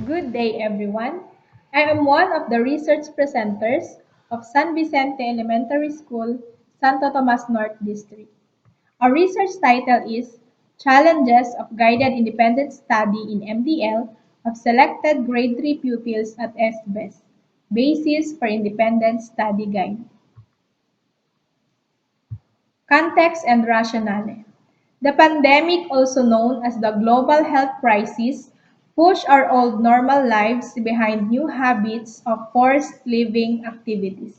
Good day, everyone. I am one of the research presenters of San Vicente Elementary School, Santo Tomas North District. Our research title is Challenges of Guided Independent Study in MDL of Selected Grade 3 Pupils at SBES, Basis for Independent Study Guide. Context and Rationale. The pandemic, also known as the global health crisis, pushed our old normal lives behind new habits of forced living activities.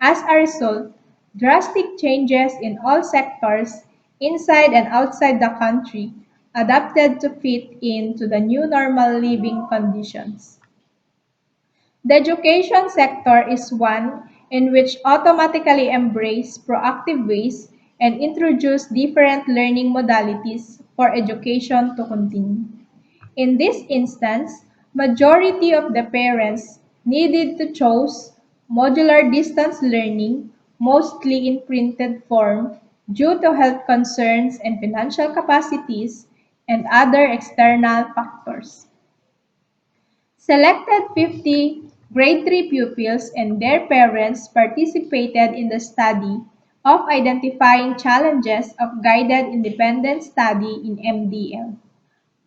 As a result, drastic changes in all sectors, inside and outside the country, adapted to fit into the new normal living conditions. The education sector is one in which automatically embrace proactive ways and introduce different learning modalities for education to continue. In this instance, majority of the parents needed to choose modular distance learning, mostly in printed form, due to health concerns and financial capacities and other external factors. Selected 50 grade 3 pupils and their parents participated in the study of identifying challenges of guided independent study in MDL.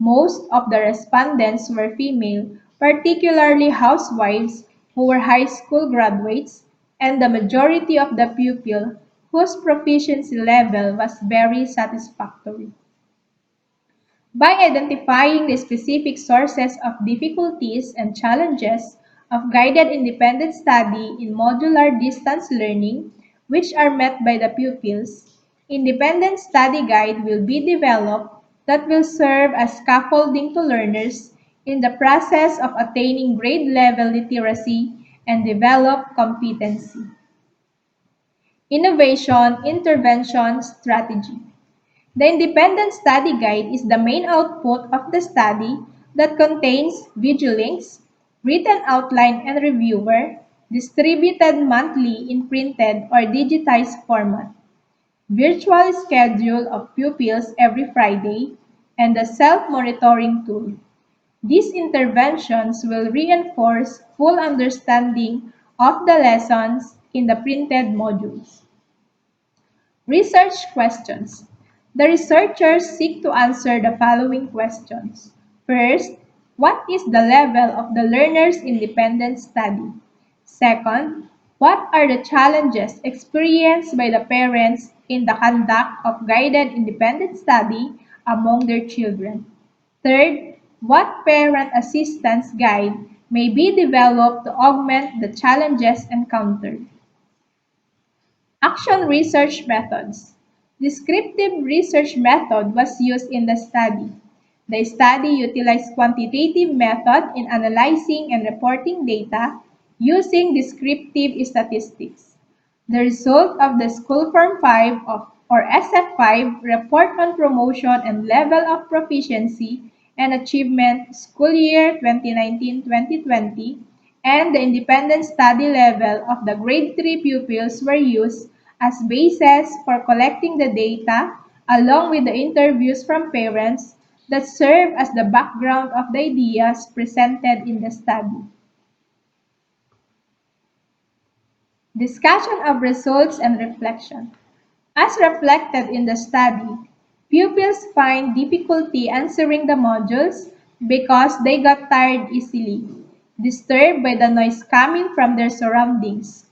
Most of the respondents were female, particularly housewives who were high school graduates, and the majority of the pupil whose proficiency level was very satisfactory. By identifying the specific sources of difficulties and challenges of guided independent study in modular distance learning, which are met by the pupils, independent study guide will be developed that will serve as scaffolding to learners in the process of attaining grade level literacy and develop competency. Innovation Intervention Strategy. The Independent Study Guide is the main output of the study that contains video links, written outline and reviewer, distributed monthly in printed or digitized format, virtual schedule of pupils every Friday, and a self-monitoring tool. These interventions will reinforce full understanding of the lessons in the printed modules. Research questions. The researchers seek to answer the following questions. First, what is the level of the learner's independent study? Second, what are the challenges experienced by the parents in the conduct of guided independent study among their children? Third, what parent assistance guide may be developed to augment the challenges encountered? Action research methods. Descriptive research method was used in the study. The study utilized quantitative method in analyzing and reporting data using descriptive statistics. The result of the School Form 5 or SF5 report on promotion and level of proficiency and achievement school year 2019-2020 and the independent study level of the grade 3 pupils were used as basis for collecting the data along with the interviews from parents that serve as the background of the ideas presented in the study. Discussion of results and reflection. As reflected in the study, pupils find difficulty answering the modules because they got tired easily, disturbed by the noise coming from their surroundings,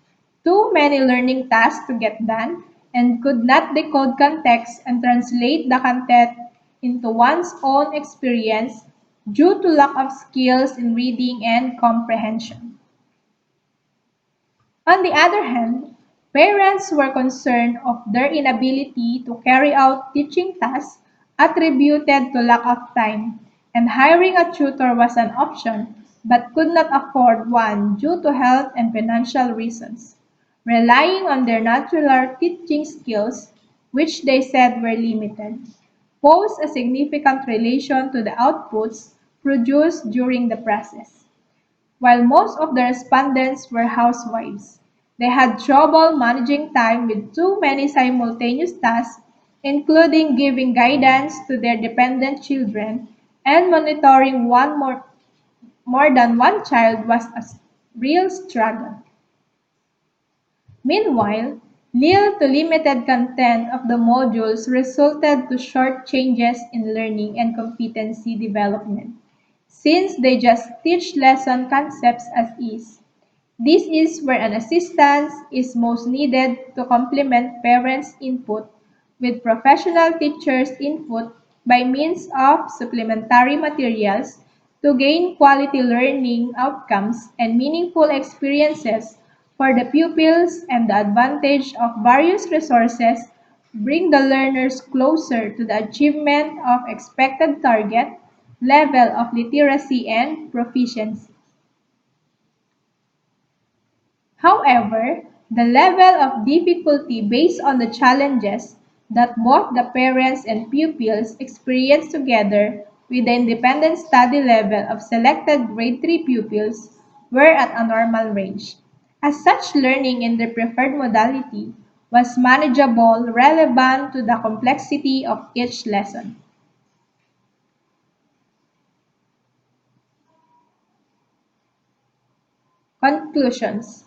too many learning tasks to get done, and could not decode context and translate the content into one's own experience due to lack of skills in reading and comprehension. On the other hand, parents were concerned of their inability to carry out teaching tasks attributed to lack of time, and hiring a tutor was an option but could not afford one due to health and financial reasons, relying on their natural teaching skills, which they said were limited, pose a significant relation to the outputs produced during the process. While most of the respondents were housewives, they had trouble managing time with too many simultaneous tasks, including giving guidance to their dependent children and monitoring more than one child was a real struggle. Meanwhile, little to limited content of the modules resulted to short changes in learning and competency development, since they just teach lesson concepts as is. This is where an assistance is most needed to complement parents' input with professional teachers' input by means of supplementary materials to gain quality learning outcomes and meaningful experiences for the pupils, and the advantage of various resources bring the learners closer to the achievement of expected target level of literacy and proficiency. However, the level of difficulty based on the challenges that both the parents and pupils experience together with the independent study level of selected grade 3 pupils were at a normal range. As such, learning in the preferred modality was manageable relevant to the complexity of each lesson. Conclusions.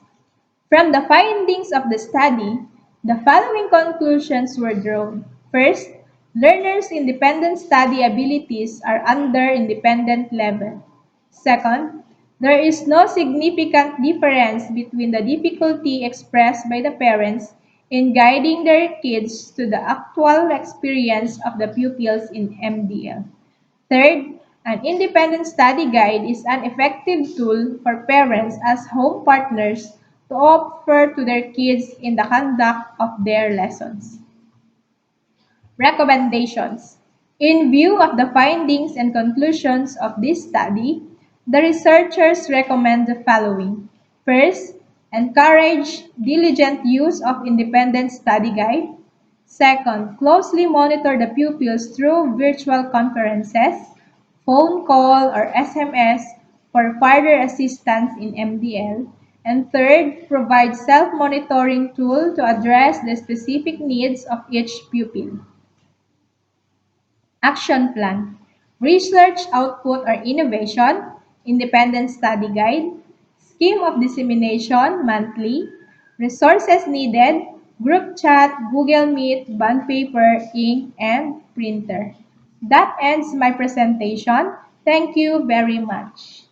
From the findings of the study, the following conclusions were drawn. First, learners' independent study abilities are under independent level. Second, there is no significant difference between the difficulty expressed by the parents in guiding their kids to the actual experience of the pupils in MDL. Third, an independent study guide is an effective tool for parents as home partners to offer to their kids in the conduct of their lessons. Recommendations. In view of the findings and conclusions of this study, the researchers recommend the following. First, encourage diligent use of independent study guide. Second, closely monitor the pupils through virtual conferences, phone call, or SMS for further assistance in MDL. And third, provide self-monitoring tool to address the specific needs of each pupil. Action plan. Research output or innovation, independent study guide, scheme of dissemination monthly, resources needed, group chat, Google Meet, bond paper, ink, and printer. That ends my presentation. Thank you very much.